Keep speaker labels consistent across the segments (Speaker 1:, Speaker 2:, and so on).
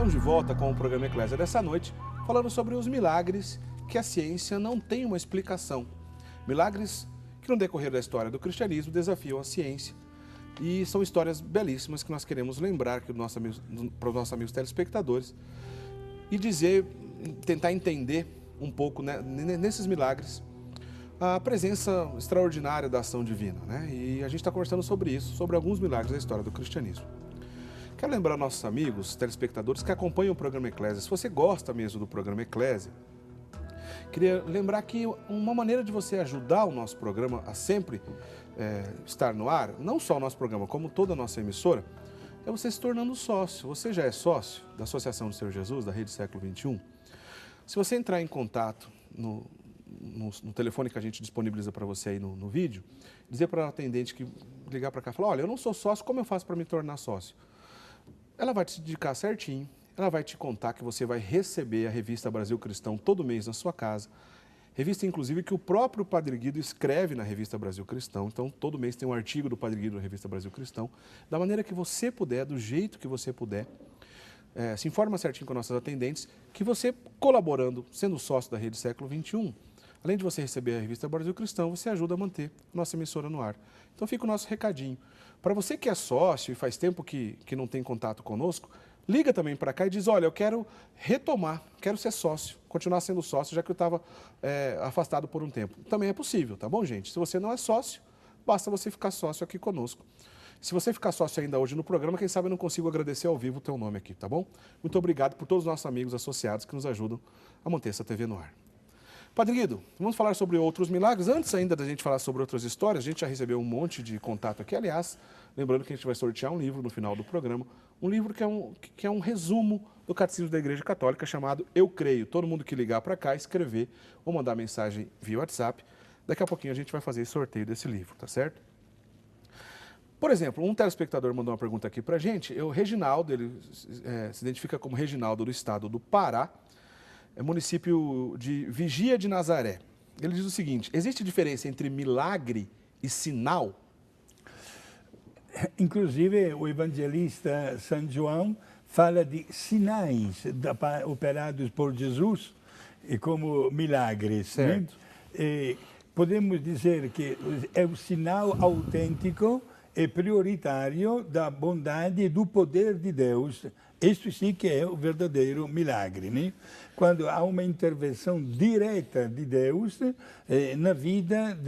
Speaker 1: Estamos de volta com o programa Eclésia dessa noite, falando sobre os milagres que a ciência não tem uma explicação. Milagres que no decorrer da história do cristianismo desafiam a ciência e são histórias belíssimas que nós queremos lembrar para os nossos amigos telespectadores e tentar entender um pouco, né, nesses milagres a presença extraordinária da ação divina, né? E a gente está conversando sobre isso, sobre alguns milagres da história do cristianismo. Quero lembrar nossos amigos, telespectadores que acompanham o programa Eclésia, se você gosta mesmo do programa Eclésia, queria lembrar que uma maneira de você ajudar o nosso programa a sempre estar no ar, não só o nosso programa, como toda a nossa emissora, é você se tornando sócio. Você já é sócio da Associação do Senhor Jesus, da Rede Século XXI? Se você entrar em contato no telefone que a gente disponibiliza para você aí no vídeo, dizer para o atendente que ligar para cá e falar, olha, eu não sou sócio, como eu faço para me tornar sócio? Ela vai te indicar certinho, ela vai te contar que você vai receber a revista Brasil Cristão todo mês na sua casa. Revista, inclusive, que o próprio Padre Guido escreve na revista Brasil Cristão. Então, todo mês tem um artigo do Padre Guido na revista Brasil Cristão. Da maneira que você puder, do jeito que você puder, se informa certinho com nossos atendentes que você, colaborando, sendo sócio da Rede Século XXI, além de você receber a revista Brasil Cristão, você ajuda a manter a nossa emissora no ar. Então fica o nosso recadinho. Para você que é sócio e faz tempo que não tem contato conosco, liga também para cá e diz, olha, eu quero retomar, quero ser sócio, continuar sendo sócio, já que eu estava afastado por um tempo. Também é possível, tá bom, gente? Se você não é sócio, basta você ficar sócio aqui conosco. Se você ficar sócio ainda hoje no programa, quem sabe eu não consigo agradecer ao vivo o teu nome aqui, tá bom? Muito obrigado por todos os nossos amigos associados que nos ajudam a manter essa TV no ar. Padre Guido, vamos falar sobre outros milagres. Antes ainda da gente falar sobre outras histórias, a gente já recebeu um monte de contato aqui. Aliás, lembrando que a gente vai sortear um livro no final do programa, um livro que é um resumo do Catecismo da Igreja Católica chamado Eu Creio. Todo mundo que ligar para cá, escrever ou mandar mensagem via WhatsApp, daqui a pouquinho a gente vai fazer esse sorteio desse livro, tá certo? Por exemplo, um telespectador mandou uma pergunta aqui para a gente. O Reginaldo, ele se identifica como Reginaldo do estado do Pará, é município de Vigia de Nazaré. Ele diz o seguinte, existe diferença entre milagre e sinal?
Speaker 2: Inclusive, o evangelista São João fala de sinais operados por Jesus como milagres. Né? Podemos dizer que é o sinal autêntico e prioritário da bondade e do poder de Deus. Isso sim que é o verdadeiro milagre, né? Quando há uma intervenção direta de Deus na vida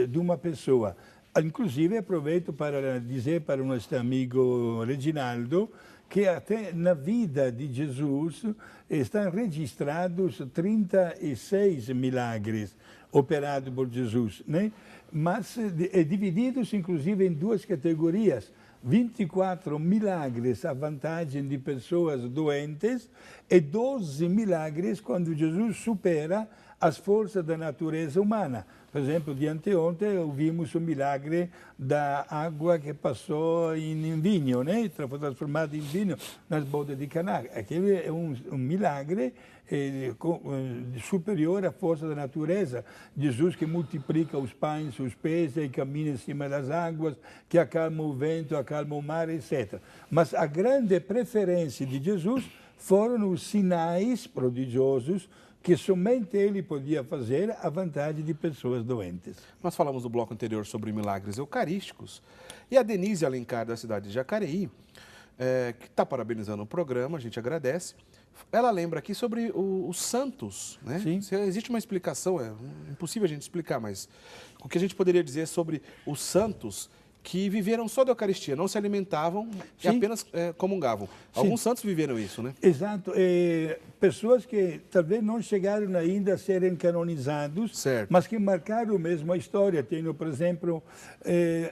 Speaker 2: de uma pessoa. Inclusive, aproveito para dizer para o nosso amigo Reginaldo que até na vida de Jesus estão registrados 36 milagres operados por Jesus, né? Mas divididos inclusive em duas categorias. 24 milagres à vantagem de pessoas doentes e 12 milagres quando Jesus supera as forças da natureza humana. Por exemplo, de anteontem ouvimos o milagre da água que passou em vinho, né? Foi transformada em vinho nas bodas de Caná. Aquele é um milagre superior à força da natureza. Jesus que multiplica os pães, os peixes e caminha em cima das águas, que acalma o vento, acalma o mar, etc. Mas a grande preferência de Jesus foram os sinais prodigiosos que somente ele podia fazer à vontade de pessoas doentes.
Speaker 1: Nós falamos no bloco anterior sobre milagres eucarísticos e a Denise Alencar, da cidade de Jacareí, que está parabenizando o programa, a gente agradece. Ela lembra aqui sobre os santos, né?
Speaker 2: Sim.
Speaker 1: Existe uma explicação, é impossível a gente explicar, mas o que a gente poderia dizer sobre os santos que viveram só da Eucaristia, não se alimentavam e apenas comungavam. Alguns santos viveram isso, né?
Speaker 2: Exato. Pessoas que talvez não chegaram ainda a serem canonizados,
Speaker 1: certo,
Speaker 2: mas que marcaram mesmo a história. Tenho, por exemplo,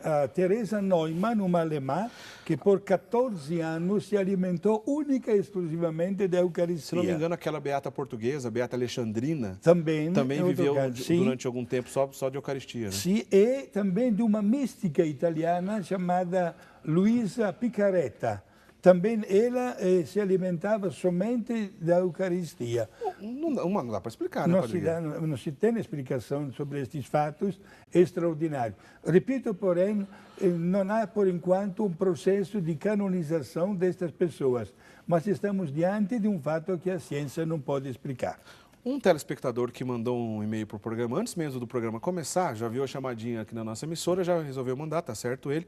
Speaker 2: a Teresa Neumann, uma alemã, que por 14 anos se alimentou única e exclusivamente da Eucaristia.
Speaker 1: Se não me engano, aquela beata portuguesa, Beata Alexandrina,
Speaker 2: também
Speaker 1: viveu durante algum tempo só de Eucaristia. Né?
Speaker 2: Sim, e também de uma mística italiana chamada Luisa Picaretta, também ela se alimentava somente da Eucaristia.
Speaker 1: Não dá para explicar, né, Padre Guido?
Speaker 2: Não se tem explicação sobre estes fatos extraordinários. Repito, porém, não há, por enquanto, um processo de canonização destas pessoas, mas estamos diante de um fato que a ciência não pode explicar.
Speaker 1: Um telespectador que mandou um e-mail para o programa, antes mesmo do programa começar, já viu a chamadinha aqui na nossa emissora, já resolveu mandar, tá certo ele.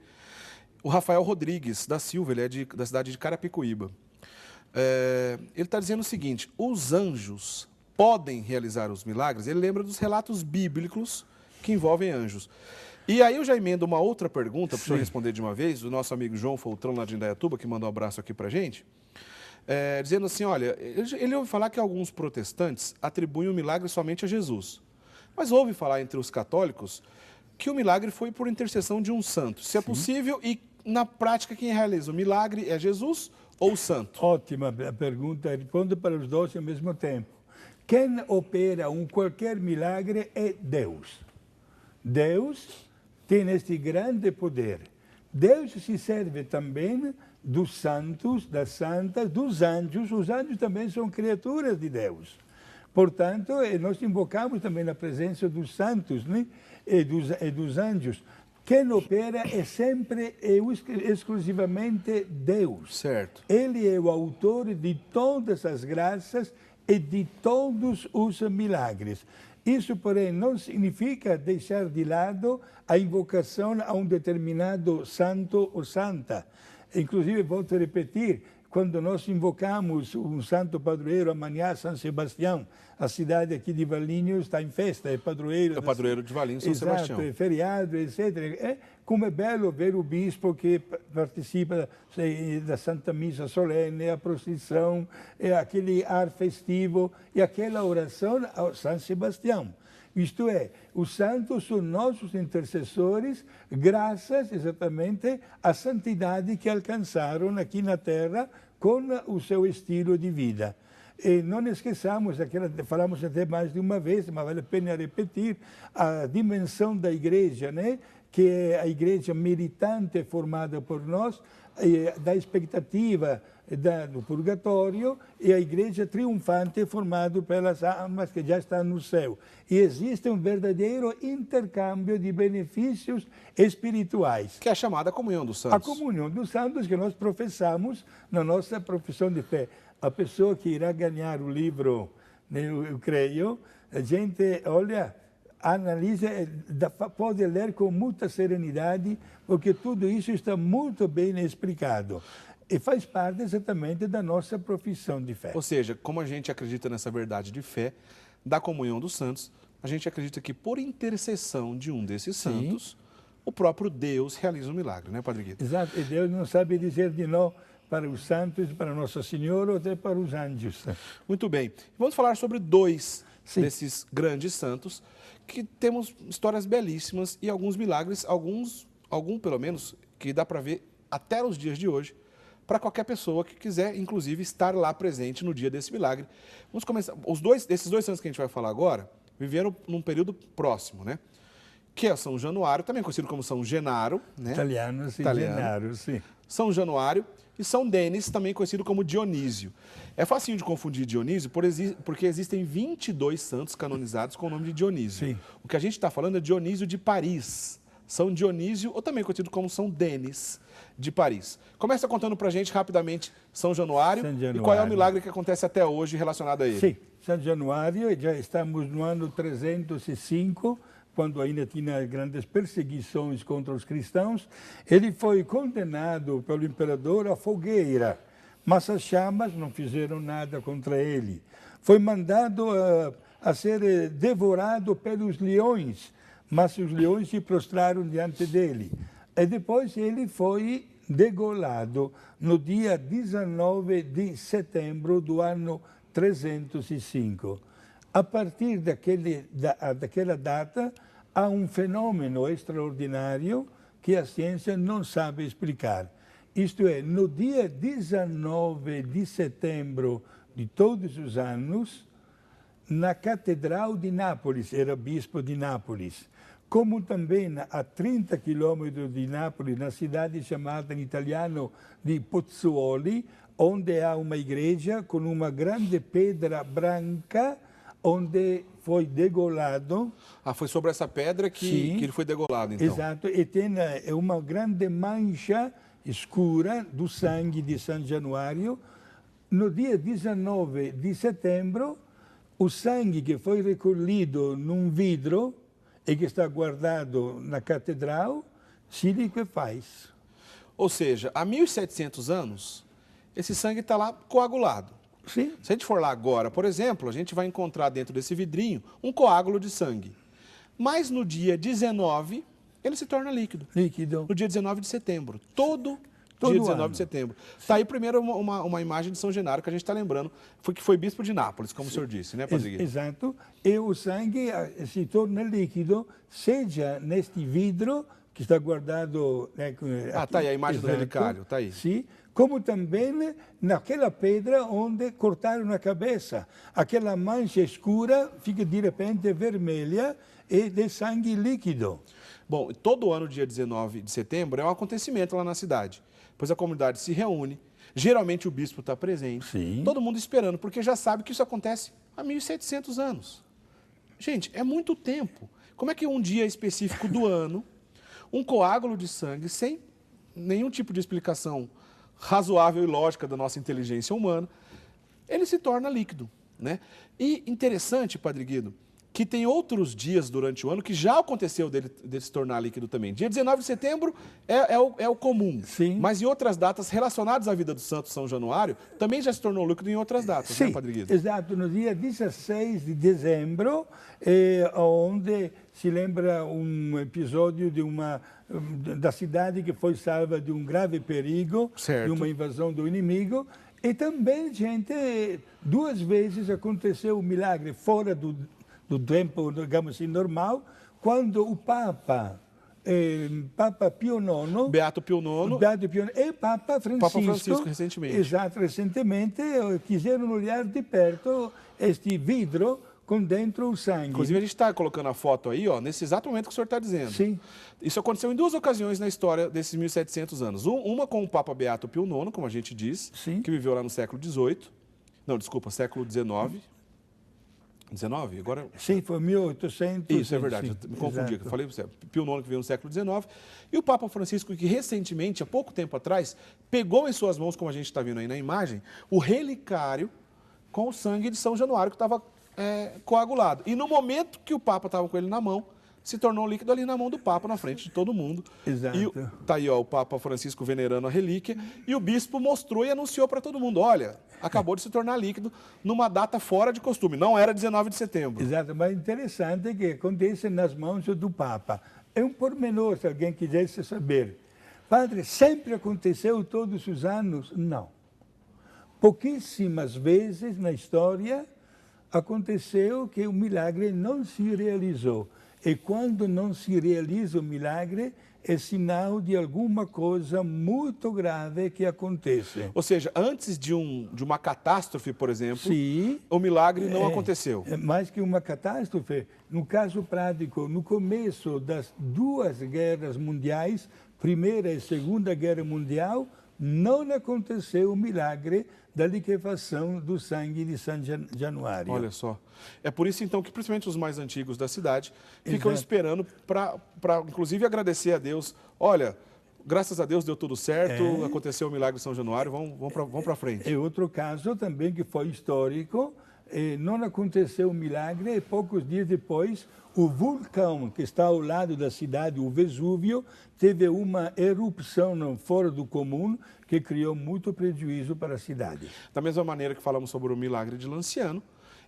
Speaker 1: O Rafael Rodrigues da Silva, ele é da cidade de Carapicuíba. Ele está dizendo o seguinte: os anjos podem realizar os milagres? Ele lembra dos relatos bíblicos que envolvem anjos. E aí eu já emendo uma outra pergunta, para o senhor responder de uma vez, do nosso amigo João Foltrão, lá de Indaiatuba, que mandou um abraço aqui para a gente. Dizendo assim, olha, ele ouve falar que alguns protestantes atribuem o milagre somente a Jesus. Mas ouve falar entre os católicos que o milagre foi por intercessão de um santo. Se é possível, e na prática quem realiza o milagre é Jesus ou o santo?
Speaker 2: Ótima pergunta, respondo para os dois ao mesmo tempo. Quem opera qualquer milagre é Deus. Deus tem este grande poder. Deus se serve também dos santos, das santas, dos anjos. Os anjos também são criaturas de Deus. Portanto, nós invocamos também a presença dos santos, né? e dos anjos. Quem opera é sempre exclusivamente Deus.
Speaker 1: Certo.
Speaker 2: Ele é o autor de todas as graças e de todos os milagres. Isso, porém, não significa deixar de lado a invocação a um determinado santo ou santa. Inclusive, volto a repetir, quando nós invocamos um santo padroeiro, amanhã, São Sebastião, a cidade aqui de Valinhos está em festa, é padroeiro.
Speaker 1: É o padroeiro de Valinhos, São Sebastião.
Speaker 2: É feriado, etc. Como é belo ver o bispo que participa da Santa Missa solene, a procissão, aquele ar festivo e aquela oração ao São Sebastião. Isto é, os santos são nossos intercessores, graças exatamente à santidade que alcançaram aqui na Terra com o seu estilo de vida. E não esqueçamos, falamos até mais de uma vez, mas vale a pena repetir, a dimensão da igreja, né? Que é a igreja militante formada por nós, da expectativa do purgatório, e a igreja triunfante formada pelas almas que já estão no céu. E existe um verdadeiro intercâmbio de benefícios espirituais.
Speaker 1: Que é a chamada comunhão dos santos.
Speaker 2: A comunhão dos santos que nós professamos na nossa profissão de fé. A pessoa que irá ganhar o livro, né, eu creio, a gente, olha, analisa, pode ler com muita serenidade, porque tudo isso está muito bem explicado. E faz parte exatamente da nossa profissão de fé.
Speaker 1: Ou seja, como a gente acredita nessa verdade de fé, da comunhão dos santos, a gente acredita que por intercessão de um desses santos, o próprio Deus realiza um milagre, né, Padre Guido?
Speaker 2: Exato, e Deus não sabe dizer de não para os santos, para Nossa Senhora ou até para os anjos.
Speaker 1: Muito bem. Vamos falar sobre dois desses grandes santos, que temos histórias belíssimas e alguns milagres, algum pelo menos, que dá para ver até os dias de hoje, para qualquer pessoa que quiser, inclusive, estar lá presente no dia desse milagre. Vamos começar. Esses dois santos que a gente vai falar agora, viveram num período próximo, né? Que é São Januário, também conhecido como São Genaro, né?
Speaker 2: Italiano, Genaro, sim.
Speaker 1: São Januário e São Denis, também conhecido como Dionísio. É facinho de confundir Dionísio, porque existem 22 santos canonizados com o nome de Dionísio.
Speaker 2: Sim.
Speaker 1: O que a gente está falando é Dionísio de Paris. São Dionísio, ou também conhecido como São Denis de Paris. Começa contando para a gente rapidamente São Januário e qual é o milagre que acontece até hoje relacionado a ele.
Speaker 2: Sim, São Januário, já estamos no ano 305, quando ainda tinha grandes perseguições contra os cristãos. Ele foi condenado pelo imperador à fogueira, mas as chamas não fizeram nada contra ele. Foi mandado a ser devorado pelos leões, mas os leões se prostraram diante dele. E depois ele foi degolado no dia 19 de setembro do ano 305. A partir daquela data, há um fenômeno extraordinário que a ciência não sabe explicar. Isto é, no dia 19 de setembro de todos os anos, na Catedral de Nápoles, era bispo de Nápoles, como também a 30 quilômetros de Nápoles, na cidade chamada em italiano de Pozzuoli, onde há uma igreja com uma grande pedra branca, onde foi degolado.
Speaker 1: Ah, foi sobre essa pedra que ele foi degolado, então.
Speaker 2: Exato, e tem uma grande mancha escura do sangue de San Januário. No dia 19 de setembro, o sangue que foi recolhido num vidro e que está guardado na catedral, se liquefaz.
Speaker 1: Ou seja, há 1.700 anos, esse sangue está lá coagulado.
Speaker 2: Sim.
Speaker 1: Se a gente for lá agora, por exemplo, a gente vai encontrar dentro desse vidrinho um coágulo de sangue. Mas no dia 19, ele se torna líquido.
Speaker 2: Líquido.
Speaker 1: No dia 19 de setembro. Todo dia 19 de setembro. Está aí primeiro uma imagem de São Genaro que a gente está lembrando, que foi bispo de Nápoles, como o senhor disse, né, Padre Guido?
Speaker 2: Exato. E o sangue se torna líquido, seja neste vidro que está guardado...
Speaker 1: Está aí a imagem do relicário, está aí.
Speaker 2: Sim, como também naquela pedra onde cortaram a cabeça. Aquela mancha escura fica de repente vermelha e de sangue líquido.
Speaker 1: Bom, todo ano, dia 19 de setembro, é um acontecimento lá na cidade. Pois a comunidade se reúne, geralmente o bispo está presente,
Speaker 2: Sim.
Speaker 1: Todo mundo esperando, porque já sabe que isso acontece há 1.700 anos. Gente, é muito tempo. Como é que um dia específico do ano, um coágulo de sangue, sem nenhum tipo de explicação razoável e lógica da nossa inteligência humana, ele se torna líquido, né? E interessante, Padre Guido, que tem outros dias durante o ano que já aconteceu dele se tornar líquido também. Dia 19 de setembro é o comum,
Speaker 2: Sim.
Speaker 1: Mas em outras datas relacionadas à vida do Santo São Januário, também já se tornou líquido em outras datas,
Speaker 2: Sim,
Speaker 1: né, Padre Guido?
Speaker 2: Exato, no dia 16 de dezembro, onde se lembra um episódio da cidade que foi salva de um grave perigo,
Speaker 1: certo.
Speaker 2: De uma invasão do inimigo. E também, gente, 2 vezes aconteceu um milagre fora do tempo, digamos assim, normal, quando o Papa Pio IX,
Speaker 1: Beato Pio IX
Speaker 2: e Papa Francisco,
Speaker 1: recentemente.
Speaker 2: Exato, recentemente quiseram olhar de perto este vidro com dentro o sangue.
Speaker 1: Inclusive, a gente está colocando a foto aí, ó, nesse exato momento que o senhor está dizendo.
Speaker 2: Sim.
Speaker 1: Isso aconteceu em 2 ocasiões na história desses 1.700 anos. Uma com o Papa Beato Pio IX, como a gente diz,
Speaker 2: Sim.
Speaker 1: que viveu lá no século XVIII. Não, desculpa, século XIX. 19? Agora...
Speaker 2: Sim, foi 1800.
Speaker 1: Isso, é verdade,
Speaker 2: sim,
Speaker 1: eu me confundi.
Speaker 2: exato.
Speaker 1: Eu falei para você, Pio IX que veio no século XIX. E o Papa Francisco, que recentemente, há pouco tempo atrás, pegou em suas mãos, como a gente está vendo aí na imagem, o relicário com o sangue de São Januário que estava coagulado. E no momento que o Papa estava com ele na mão, se tornou líquido ali na mão do Papa, na frente de todo mundo.
Speaker 2: Exato.
Speaker 1: E está aí, ó, o Papa Francisco venerando a relíquia, e o bispo mostrou e anunciou para todo mundo, olha, acabou de se tornar líquido numa data fora de costume, não era 19 de setembro.
Speaker 2: Exato, mas interessante que acontece nas mãos do Papa. É um pormenor, se alguém quisesse saber. Padre, sempre aconteceu todos os anos? Não. Pouquíssimas vezes na história aconteceu que o milagre não se realizou. E quando não se realiza o milagre, é sinal de alguma coisa muito grave que acontece.
Speaker 1: Ou seja, antes de uma catástrofe, por exemplo,
Speaker 2: Sim,
Speaker 1: o milagre não aconteceu.
Speaker 2: É mais que uma catástrofe. No caso prático, no começo das 2 guerras mundiais, Primeira e Segunda Guerra Mundial, não aconteceu o milagre da liquefação do sangue de San Januário.
Speaker 1: Olha só. É por isso, então, que principalmente os mais antigos da cidade ficam esperando para, inclusive, agradecer a Deus. Olha, graças a Deus deu tudo certo, aconteceu o milagre de São Januário, vamos para frente.
Speaker 2: E outro caso também que foi histórico, não aconteceu o milagre e poucos dias depois o vulcão que está ao lado da cidade, o Vesúvio, teve uma erupção fora do comum que criou muito prejuízo para a cidade.
Speaker 1: Da mesma maneira que falamos sobre o milagre de Lanciano,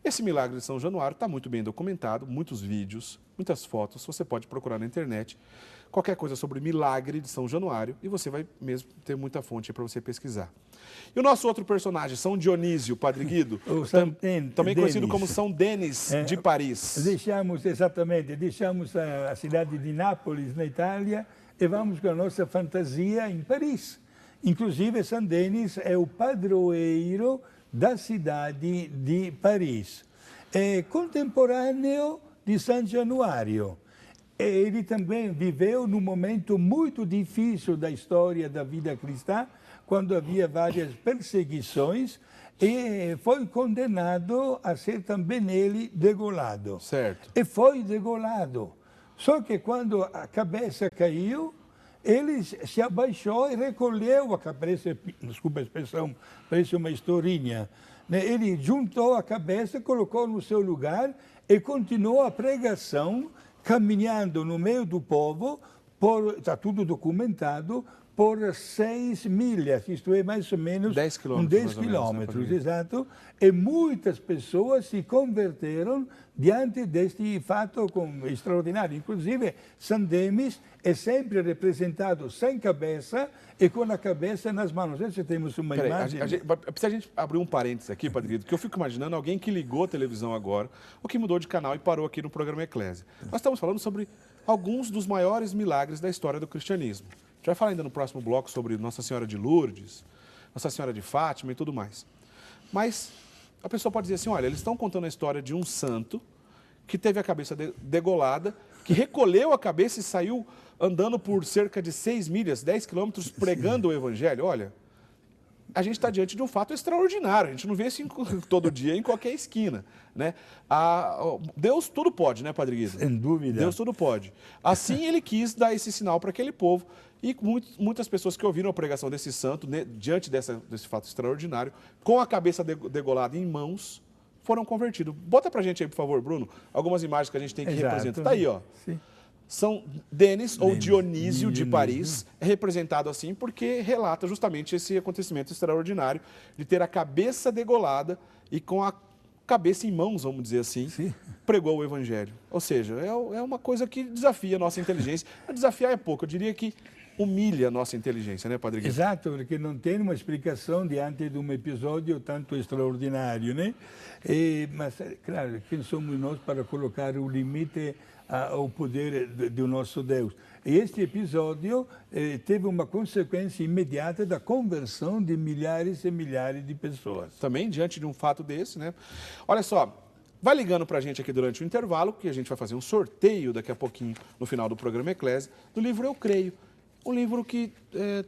Speaker 1: esse milagre de São Januário está muito bem documentado, muitos vídeos, muitas fotos, você pode procurar na internet. Qualquer coisa sobre milagre de São Januário e você vai mesmo ter muita fonte para você pesquisar. E o nosso outro personagem, São Dionísio, Padre Guido, também conhecido como São Denis de Paris.
Speaker 2: Deixamos a cidade de Nápoles, na Itália, e vamos com a nossa fantasia em Paris. Inclusive, São Denis é o padroeiro da cidade de Paris. É contemporâneo de São Januário. ele também viveu num momento muito difícil da história da vida cristã, quando havia várias perseguições, e foi condenado a ser também ele degolado.
Speaker 1: Certo.
Speaker 2: E foi degolado. Só que quando a cabeça caiu, ele se abaixou e recolheu a cabeça, desculpa a expressão, parece uma historinha. Ele juntou a cabeça, colocou no seu lugar e continuou a pregação, caminhando no meio do povo, está tudo documentado, por 6 milhas, isto é mais ou menos
Speaker 1: 10 quilômetros.
Speaker 2: 10 quilômetros, exato. E muitas pessoas se converteram diante deste fato extraordinário. Inclusive, San Denis é sempre representado sem cabeça e com a cabeça nas mãos. Se temos uma imagem...
Speaker 1: Precisa a gente abrir um parênteses aqui, Padre Guido, que eu fico imaginando alguém que ligou a televisão agora, ou que mudou de canal e parou aqui no programa Eclésia. Nós estamos falando sobre alguns dos maiores milagres da história do cristianismo. A gente vai falar ainda no próximo bloco sobre Nossa Senhora de Lourdes, Nossa Senhora de Fátima e tudo mais. Mas a pessoa pode dizer assim, olha, eles estão contando a história de um santo que teve a cabeça degolada, que recolheu a cabeça e saiu andando por cerca de 6 milhas, 10 quilômetros, pregando o evangelho. Olha, a gente está diante de um fato extraordinário, a gente não vê isso todo dia em qualquer esquina, né? Deus tudo pode, né, Padre Guido?
Speaker 2: Sem dúvida.
Speaker 1: Deus tudo pode. Assim ele quis dar esse sinal para aquele povo e muitas pessoas que ouviram a pregação desse santo, né, diante desse fato extraordinário, com a cabeça degolada em mãos, foram convertidos. Bota pra gente aí, por favor, Bruno, algumas imagens que a gente tem que representar. Tá aí, ó.
Speaker 2: Sim.
Speaker 1: São Denis, ou Dionísio de Paris, é representado assim porque relata justamente esse acontecimento extraordinário de ter a cabeça degolada e com a cabeça em mãos, vamos dizer assim,
Speaker 2: Sim.
Speaker 1: pregou o evangelho. Ou seja, é uma coisa que desafia a nossa inteligência. Desafiar é pouco, eu diria que humilha a nossa inteligência, né, Padre Guido?
Speaker 2: Exato, porque não tem uma explicação diante de um episódio tanto extraordinário, né? Mas, claro, quem somos nós para colocar o limite ao poder do nosso Deus? E este episódio teve uma consequência imediata da conversão de milhares e milhares de pessoas.
Speaker 1: Também diante de um fato desse, né? Olha só, vai ligando para a gente aqui durante o intervalo, que a gente vai fazer um sorteio daqui a pouquinho, no final do programa Eclésia, do livro Eu Creio. Um livro que é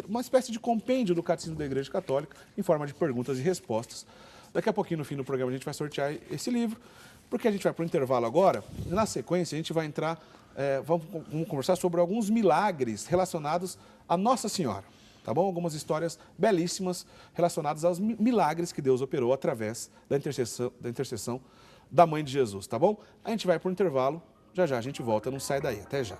Speaker 1: uma espécie de compêndio do Catecismo da Igreja Católica, em forma de perguntas e respostas. Daqui a pouquinho, no fim do programa, a gente vai sortear esse livro, porque a gente vai para o intervalo agora. Na sequência, a gente vai entrar, vamos conversar sobre alguns milagres relacionados a Nossa Senhora, tá bom? Algumas histórias belíssimas relacionadas aos milagres que Deus operou através da intercessão da Mãe de Jesus, tá bom? A gente vai para o intervalo, já já a gente volta, não sai daí, até já.